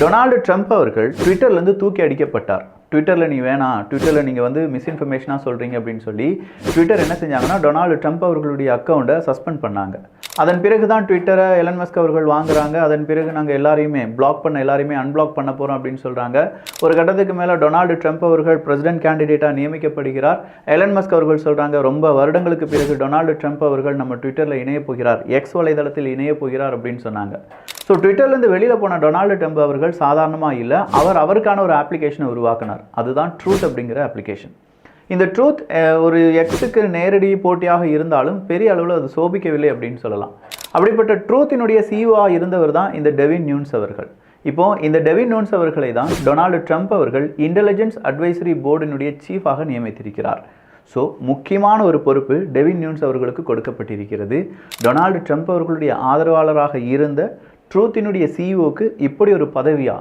Donald Trump அவர்கள் ட்விட்டர்லேருந்து தூக்கி அடிக்கப்பட்டார். ட்விட்டரில் நீ வேணாம், ட்விட்டரில் நீங்கள் வந்து மிஸ்இன்ஃபர்மேஷனாக சொல்கிறீங்க அப்படின்னு சொல்லி ட்விட்டர் என்ன செஞ்சாங்கன்னா டொனால்டு ட்ரம்ப் அவர்களுடைய அக்கௌண்ட்டை சஸ்பெண்ட் பண்ணாங்க. அதன் பிறகு தான் ட்விட்டரை எலன் மஸ்க் அவர்கள் வாங்குறாங்க. அதன் பிறகு நாங்கள் எல்லாரையுமே பிளாக் பண்ண எல்லாரையுமே அன்பிளாக் பண்ண போகிறோம் அப்படின்னு சொல்கிறாங்க. ஒரு கட்டத்துக்கு மேலே டொனால்டு ட்ரம்ப் அவர்கள் பிரசிடென்ட் கேண்டிடேட்டாக நியமிக்கப்படுகிறார். எலன் மஸ்க் அவர்கள் சொல்கிறாங்க ரொம்ப வருடங்களுக்கு பிறகு டொனால்டு ட்ரம்ப் அவர்கள் நம்ம ட்விட்டரில் இணைய போகிறார், எக்ஸ் வலைதளத்தில் இணைய போகிறார் அப்படின்னு சொன்னாங்க. ஸோ ட்விட்டர்லேருந்து வெளியில் போன டொனால்டு ட்ரம்ப் அவர்கள் சாதாரணமாக இல்லை, அவருக்கான ஒரு அப்ளிகேஷனை உருவாக்கினார். அதுதான் ட்ரூத் அப்படிங்கிற அப்ளிகேஷன். இந்த ட்ரூத் ஒரு எக்ஸுக்கு நேரடி போட்டியாக இருந்தாலும் பெரிய அளவில் அது சோபிக்கவில்லை அப்படின்னு சொல்லலாம். அப்படிப்பட்ட ட்ரூத்தினுடைய சிஇஓவாக இருந்தவர் தான் இந்த டெவின் நியூன்ஸ் அவர்கள். இப்போது இந்த டெவின் நியூன்ஸ் அவர்களை தான் டொனால்டு ட்ரம்ப் அவர்கள் இன்டெலிஜென்ஸ் அட்வைசரி போர்டினுடைய சீஃபாக நியமித்திருக்கிறார். ஸோ முக்கியமான ஒரு பொறுப்பு டெவின் நியூன்ஸ் அவர்களுக்கு கொடுக்கப்பட்டிருக்கிறது. டொனால்டு ட்ரம்ப் அவர்களுடைய ஆதரவாளராக இருந்த ட்ரூத்தினுடைய சிஇஓக்கு இப்படி ஒரு பதவியா?